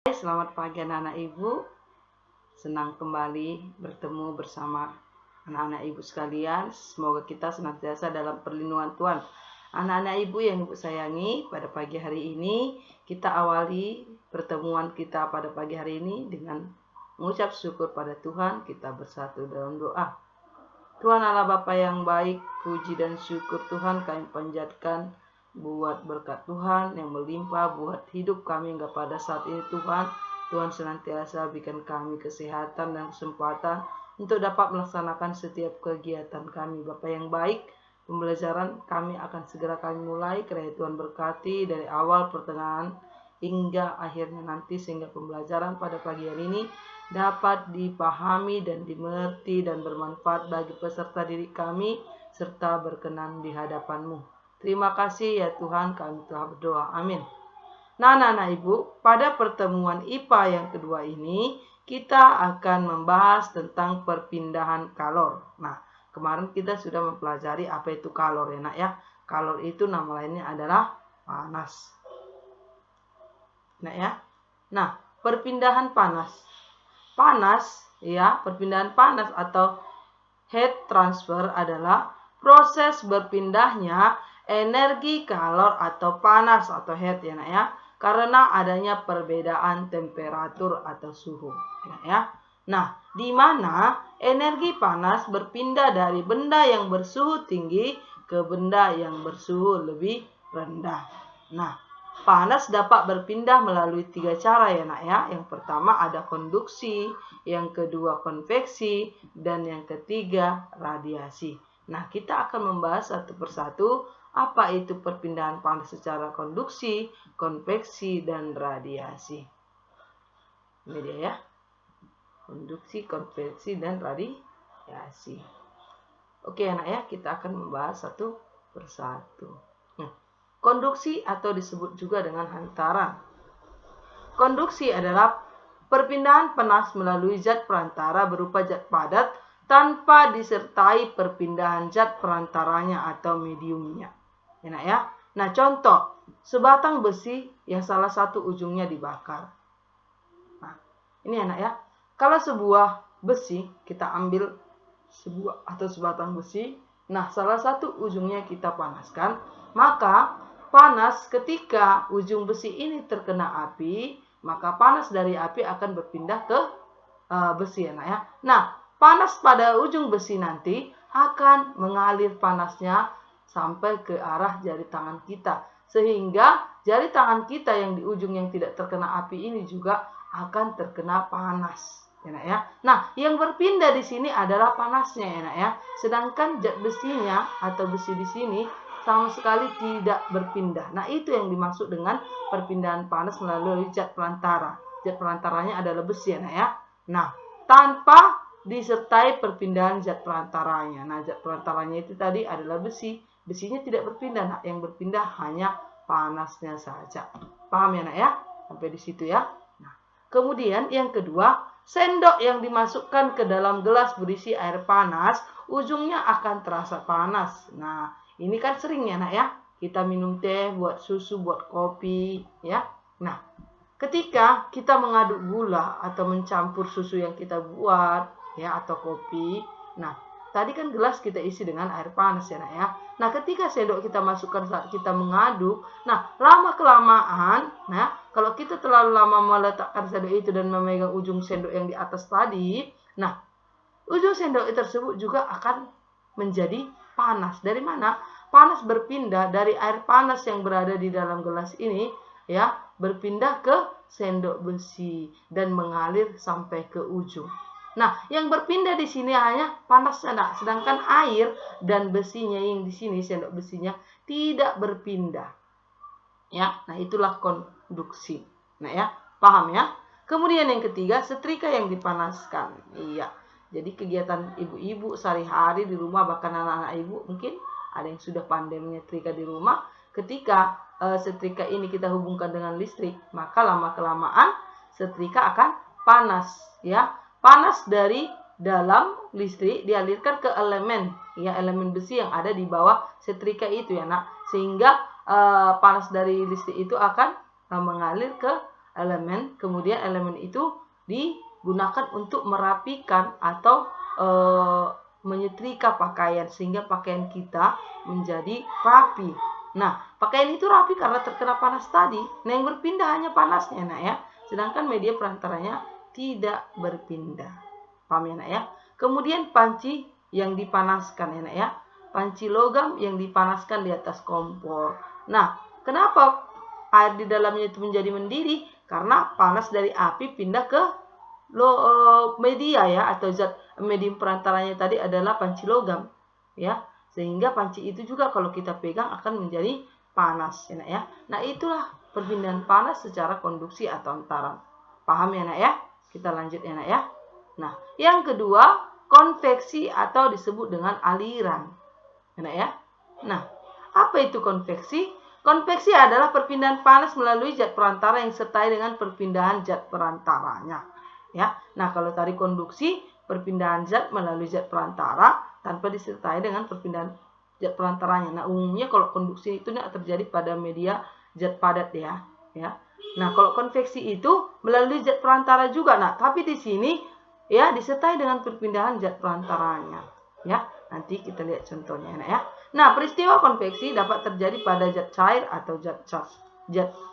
Selamat pagi anak-anak ibu. Senang kembali bertemu bersama anak-anak ibu sekalian. Semoga kita senantiasa dalam perlindungan Tuhan. Anak-anak ibu yang ibu sayangi, pada pagi hari ini kita awali pertemuan kita pada pagi hari ini dengan mengucap syukur pada Tuhan. Kita bersatu dalam doa. Tuhan Allah Bapa yang baik, puji dan syukur Tuhan kami panjatkan buat berkat Tuhan yang melimpah buat hidup kami hingga pada saat ini Tuhan. Tuhan senantiasa berikan kami kesehatan dan kesempatan untuk dapat melaksanakan setiap kegiatan kami. Bapa yang baik, pembelajaran kami akan segera kami mulai. Kiranya Tuhan berkati dari awal, pertengahan, hingga akhirnya nanti, sehingga pembelajaran pada pagi hari ini dapat dipahami dan dimengerti dan bermanfaat bagi peserta didik kami serta berkenan di hadapan-Mu. Terima kasih ya Tuhan, kami telah berdoa. Amin. Nah, anak-anak ibu, pada pertemuan IPA yang kedua ini kita akan membahas tentang perpindahan kalor. Nah, kemarin kita sudah mempelajari apa itu kalor ya nak ya. Kalor itu nama lainnya adalah panas. Nah ya. Nah, perpindahan panas. Panas ya, perpindahan panas atau heat transfer adalah proses berpindahnya energi kalor atau panas atau heat ya nak ya, karena adanya perbedaan temperatur atau suhu ya. Nah, di mana energi panas berpindah dari benda yang bersuhu tinggi ke benda yang bersuhu lebih rendah. Nah, panas dapat berpindah melalui 3 cara ya nak ya. Yang pertama ada konduksi, yang kedua konveksi, dan yang ketiga radiasi. Nah, kita akan membahas satu persatu apa itu perpindahan panas secara konduksi, konveksi, dan radiasi. Ini dia ya. Konduksi, konveksi, dan radiasi. Oke anak ya, kita akan membahas satu persatu. Konduksi atau disebut juga dengan hantaran. Konduksi adalah perpindahan panas melalui zat perantara berupa zat padat tanpa disertai perpindahan zat perantaranya atau mediumnya. Enak ya? Nah, contoh, sebatang besi yang salah satu ujungnya dibakar. Nah, ini enak ya. Kalau sebuah besi, kita ambil sebuah atau sebatang besi, nah salah satu ujungnya kita panaskan, maka panas ketika ujung besi ini terkena api, maka panas dari api akan berpindah ke besi enak ya. Nah, panas pada ujung besi nanti akan mengalir panasnya sampai ke arah jari tangan kita. Sehingga jari tangan kita yang di ujung yang tidak terkena api ini juga akan terkena panas. Enak ya. Nah, yang berpindah di sini adalah panasnya enak ya. Sedangkan zat besinya atau besi di sini sama sekali tidak berpindah. Nah, itu yang dimaksud dengan perpindahan panas melalui zat perantara. Zat perantaranya adalah besi enak ya. Nah, tanpa disertai perpindahan zat perantaranya. Nah, zat perantaranya itu tadi adalah besi. Besinya tidak berpindah. Nah, yang berpindah hanya panasnya saja. Paham ya nak ya? Sampai di situ ya. Nah, kemudian yang kedua, sendok yang dimasukkan ke dalam gelas berisi air panas, ujungnya akan terasa panas. Nah, ini kan sering ya nak ya. Kita minum teh, buat susu, buat kopi ya. Nah, ketika kita mengaduk gula atau mencampur susu yang kita buat ya atau kopi, nah tadi kan gelas kita isi dengan air panas ya nak ya. Nah, ketika sendok kita masukkan saat kita mengaduk, nah lama kelamaan, nah kalau kita terlalu lama meletakkan sendok itu dan memegang ujung sendok yang di atas tadi, nah ujung sendok tersebut juga akan menjadi panas. Dari mana? Panas berpindah dari air panas yang berada di dalam gelas ini ya, berpindah ke sendok besi dan mengalir sampai ke ujung. Nah, yang berpindah di sini hanya panasnya, sedangkan air dan besinya yang di sini sendok besinya tidak berpindah. Ya, nah itulah konduksi. Nah ya, paham ya? Kemudian yang ketiga, setrika yang dipanaskan. Iya. Jadi kegiatan ibu-ibu sehari-hari di rumah, bahkan anak-anak ibu mungkin ada yang sudah pandai menyetrika di rumah. Ketika setrika ini kita hubungkan dengan listrik, maka lama-kelamaan setrika akan panas ya. Panas dari dalam listrik dialirkan ke elemen ya, elemen besi yang ada di bawah setrika itu ya nak, sehingga panas dari listrik itu akan mengalir ke elemen, kemudian elemen itu digunakan untuk merapikan atau menyetrika pakaian sehingga pakaian kita menjadi rapi. Nah, pakaian itu rapi karena terkena panas tadi. Nah, yang berpindah hanya panasnya, nak ya. Sedangkan media perantaranya tidak berpindah. Paham ya, nak ya? Kemudian panci yang dipanaskan ya, nak ya. Panci logam yang dipanaskan di atas kompor. Nah, kenapa air di dalamnya itu menjadi mendidih? Karena panas dari api pindah ke media ya, atau zat medium perantaranya tadi adalah panci logam ya, sehingga panci itu juga kalau kita pegang akan menjadi panas ya, nak ya. Nah, itulah perpindahan panas secara konduksi atau antaran. Paham ya, nak ya? Kita lanjut ya, nak ya. Nah, yang kedua, konveksi atau disebut dengan aliran ya, nak ya. Nah, apa itu konveksi? Konveksi adalah perpindahan panas melalui zat perantara yang disertai dengan perpindahan zat perantaranya. Ya, nah kalau tadi konduksi, perpindahan zat melalui zat perantara tanpa disertai dengan perpindahan zat perantaranya. Nah, umumnya kalau konduksi itu terjadi pada media zat padat ya. Nah, kalau konveksi itu melalui zat perantara juga. Nah, tapi di sini ya disertai dengan perpindahan zat perantaranya. Ya, nanti kita lihat contohnya ya. Nah, peristiwa konveksi dapat terjadi pada zat cair atau zat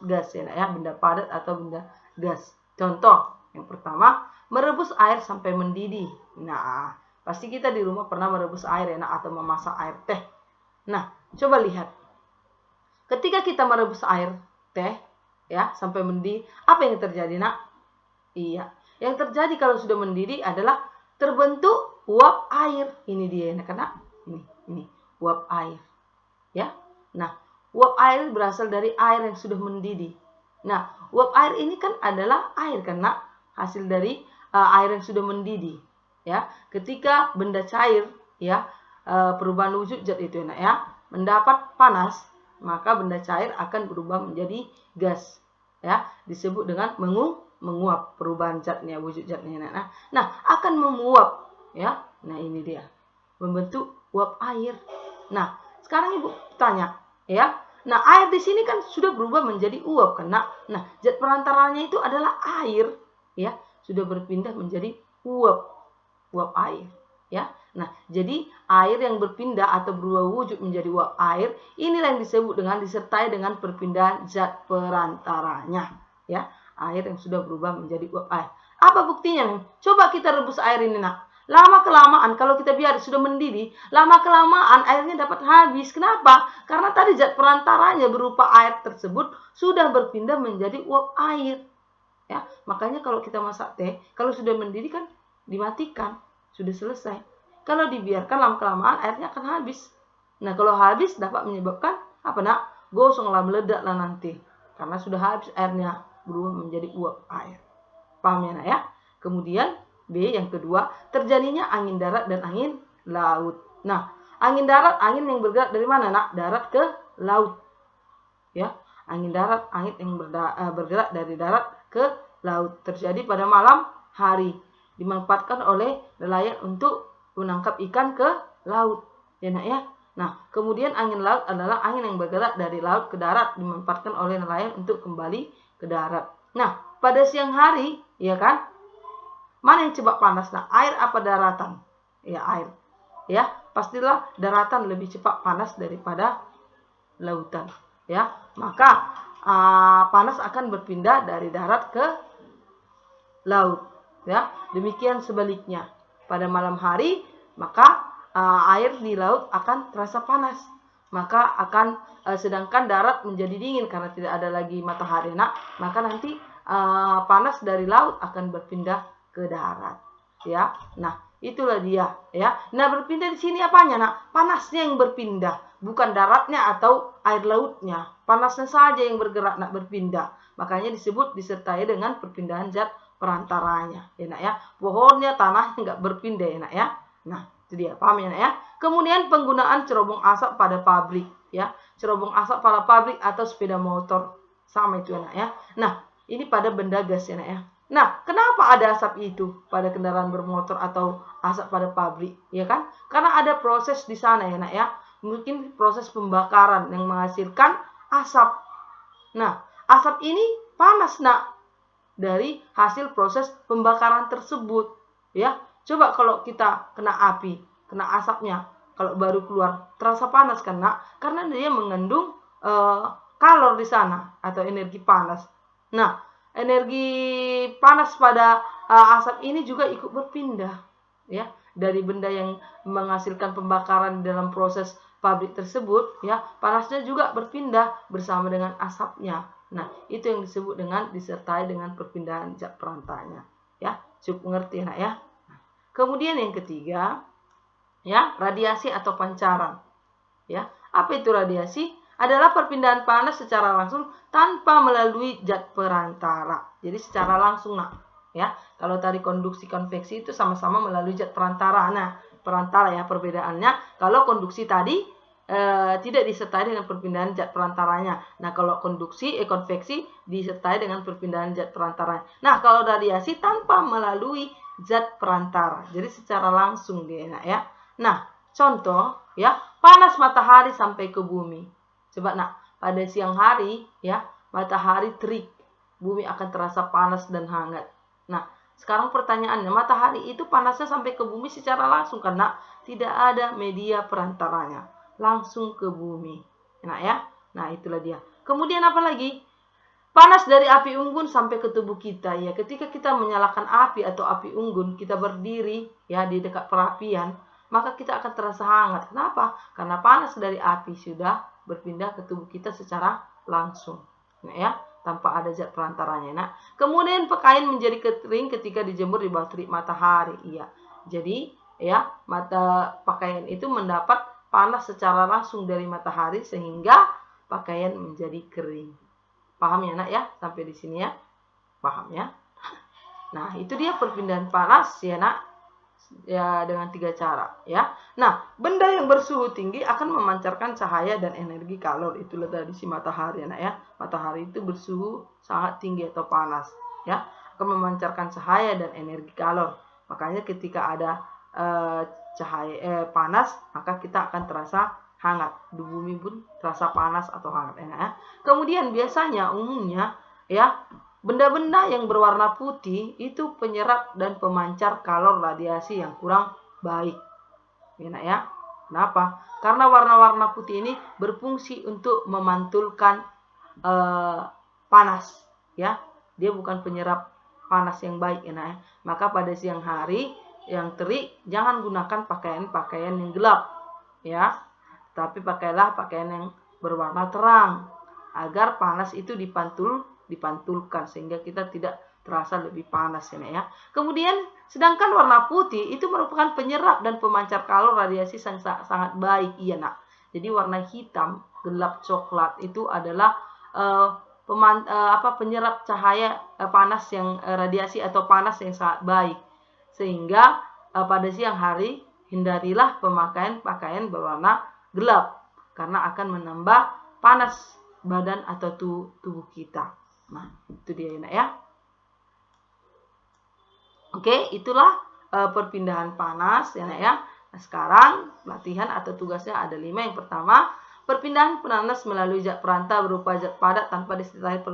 gas ya, benda padat atau benda gas. Contoh yang pertama, merebus air sampai mendidih. Nah, pasti kita di rumah pernah merebus air ya, atau memasak air teh. Nah, coba lihat. Ketika kita merebus air teh ya sampai mendidih, apa yang terjadi, nak? Iya, yang terjadi kalau sudah mendidih adalah terbentuk uap air. Ini dia, nak. Ini uap air. Ya. Nah, uap air berasal dari air yang sudah mendidih. Nah, uap air ini kan adalah air kan, nak? Hasil dari air yang sudah mendidih ya. Ketika benda cair ya, perubahan wujud zat itu nak ya, mendapat panas, maka benda cair akan berubah menjadi gas ya, disebut dengan menguap. Perubahan zatnya, wujud zatnya nak. Nah, akan menguap ya. Nah, ini dia membentuk uap air. Nah, sekarang ibu tanya ya, nah air di sini kan sudah berubah menjadi uap kan, nak. Nah, zat perantaranya itu adalah air ya, sudah berpindah menjadi uap air ya. Nah, jadi air yang berpindah atau berubah wujud menjadi uap air, inilah yang disebut dengan disertai dengan perpindahan zat perantaranya ya. Air yang sudah berubah menjadi uap air. Apa buktinya? Coba kita rebus air ini, nak. Lama kelamaan kalau kita biar sudah mendidih, lama kelamaan airnya dapat habis. Kenapa? Karena tadi zat perantaranya berupa air tersebut sudah berpindah menjadi uap air. Ya, makanya kalau kita masak teh, kalau sudah mendidih kan dimatikan, sudah selesai. Kalau dibiarkan lama-kelamaan airnya akan habis. Nah, kalau habis dapat menyebabkan apa, nak? Gosonglah, meledaklah nanti. Karena sudah habis airnya berubah menjadi uap air. Paham ya, nak ya? Kemudian B yang kedua, terjadinya angin darat dan angin laut. Nah, angin darat, angin yang bergerak dari mana, nak? Darat ke laut. Ya, angin darat, angin yang bergerak dari darat ke laut, terjadi pada malam hari, dimanfaatkan oleh nelayan untuk menangkap ikan ke laut ya, nak ya. Nah, kemudian angin laut adalah angin yang bergerak dari laut ke darat, dimanfaatkan oleh nelayan untuk kembali ke darat. Nah, pada siang hari ya kan, mana yang cepat panas, nah? Air apa daratan? Ya, air ya, pastilah daratan lebih cepat panas daripada lautan ya. Maka panas akan berpindah dari darat ke laut ya. Demikian sebaliknya, pada malam hari maka air di laut akan terasa panas, maka akan sedangkan darat menjadi dingin karena tidak ada lagi matahari, nak. Maka nanti panas dari laut akan berpindah ke darat ya. Nah, itulah dia ya. Nah, berpindah di sini apanya, nak? Panasnya yang berpindah, bukan daratnya atau air lautnya. Panasnya saja yang bergerak, nak, berpindah. Makanya disebut disertai dengan perpindahan zat perantaranya ya, nak ya. Pohonnya, tanahnya nggak berpindah ya, nak ya. Nah, itu dia, paham ya, nak ya. Kemudian penggunaan cerobong asap pada pabrik ya. Cerobong asap pada pabrik atau sepeda motor, sama itu ya, nak ya. Nah, ini pada benda gas ya, nak ya. Nah, kenapa ada asap itu pada kendaraan bermotor atau asap pada pabrik ya kan? Karena ada proses di sana ya, nak ya. Mungkin proses pembakaran yang menghasilkan asap. Nah, asap ini panas, nak. dari hasil proses pembakaran tersebut. Ya, coba kalau kita kena api, kena asapnya, kalau baru keluar terasa panas karena dia mengandung kalor di sana atau energi panas. Nah, energi panas pada asap ini juga ikut berpindah, ya, dari benda yang menghasilkan pembakaran dalam proses pabrik tersebut, ya, panasnya juga berpindah bersama dengan asapnya. Nah, itu yang disebut dengan disertai dengan perpindahan zat perantaranya, ya. Cukup mengerti, nak, ya. Kemudian yang ketiga, ya, radiasi atau pancaran. Ya, apa itu radiasi? Adalah perpindahan panas secara langsung tanpa melalui zat perantara. Jadi secara langsung, nak, ya. Kalau tadi konduksi konveksi itu sama-sama melalui zat perantara. Nah, perantara, ya, perbedaannya. Kalau konduksi tadi tidak disertai dengan perpindahan zat perantaranya. Nah, kalau konveksi disertai dengan perpindahan zat perantaranya. Nah, kalau radiasi tanpa melalui zat perantara. Jadi secara langsung dia, nak, ya. Nah, contoh, ya, panas matahari sampai ke bumi. Coba, nak, pada siang hari, ya, matahari terik, bumi akan terasa panas dan hangat. Nah, sekarang pertanyaannya, matahari itu panasnya sampai ke bumi secara langsung karena tidak ada media perantaranya, langsung ke bumi. Nah, ya, nah itulah dia. Kemudian apa lagi? Panas dari api unggun sampai ke tubuh kita, ya. Ketika kita menyalakan api atau api unggun, kita berdiri, ya, di dekat perapian, maka kita akan terasa hangat. Kenapa? Karena panas dari api sudah berpindah ke tubuh kita secara langsung, nah, ya, tanpa ada zat perantaranya. Nah, kemudian pakaian menjadi kering ketika dijemur di bawah terik matahari, iya. Jadi, ya, pakaian itu mendapat panas secara langsung dari matahari sehingga pakaian menjadi kering. Paham, ya, nak, ya? Sampai di sini, ya. Paham, ya? Nah, itu dia perpindahan panas, ya, nak, ya, dengan 3 cara, ya. Nah, benda yang bersuhu tinggi akan memancarkan cahaya dan energi kalor. Itulah tadi si matahari, nak, ya. Matahari itu bersuhu sangat tinggi atau panas, ya, akan memancarkan cahaya dan energi kalor. Makanya ketika ada cahaya panas, maka kita akan terasa hangat. Di bumi pun terasa panas atau hangat, ya. Kemudian biasanya umumnya, ya, benda-benda yang berwarna putih itu penyerap dan pemancar kalor radiasi yang kurang baik. Enak, ya. Kenapa? Karena warna-warna putih ini berfungsi untuk memantulkan panas, ya. Dia bukan penyerap panas yang baik, enak, ya. Maka pada siang hari yang terik jangan gunakan pakaian-pakaian yang gelap, ya. Tapi pakailah pakaian yang berwarna terang agar panas itu dipantulkan sehingga kita tidak terasa lebih panas, ya. Kemudian sedangkan warna putih itu merupakan penyerap dan pemancar kalor radiasi sangat baik, iya, nak. Jadi warna hitam, gelap coklat itu adalah penyerap cahaya panas yang radiasi atau panas yang sangat baik. Sehingga pada siang hari hindarilah pemakaian pakaian berwarna gelap karena akan menambah panas badan atau tubuh kita. Nah, itu dia, ya. Oke, itulah perpindahan panas, ya, ya. Nah, sekarang latihan atau tugasnya ada 5. Yang pertama, perpindahan panas melalui zat perantara berupa zat padat tanpa disertai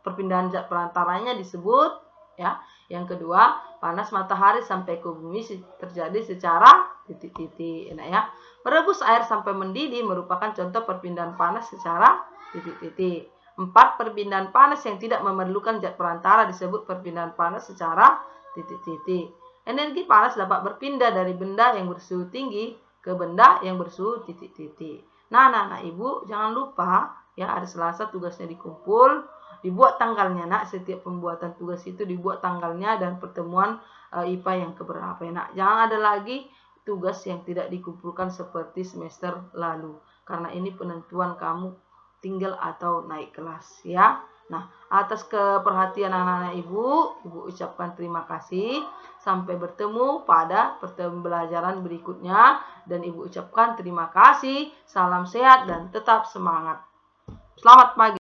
perpindahan zat perantaranya disebut, ya. Yang kedua, panas matahari sampai ke bumi terjadi secara titik-titik, ya. Merebus air sampai mendidih merupakan contoh perpindahan panas secara titik-titik. 4. Perpindahan panas yang tidak memerlukan zat perantara disebut perpindahan panas secara titik-titik. Energi panas dapat berpindah dari benda yang bersuhu tinggi ke benda yang bersuhu titik-titik. Nah, anak-anak ibu jangan lupa, ya, hari Selasa tugasnya dikumpul, dibuat tanggalnya, nak. Setiap pembuatan tugas itu dibuat tanggalnya dan pertemuan IPA yang keberapa, ya, nak. Jangan ada lagi tugas yang tidak dikumpulkan seperti semester lalu karena ini penentuan kamu tinggal atau naik kelas, ya. Nah, atas keperhatian anak-anak ibu ucapkan terima kasih. Sampai bertemu pada pembelajaran berikutnya dan ibu ucapkan terima kasih. Salam sehat dan tetap semangat. Selamat pagi.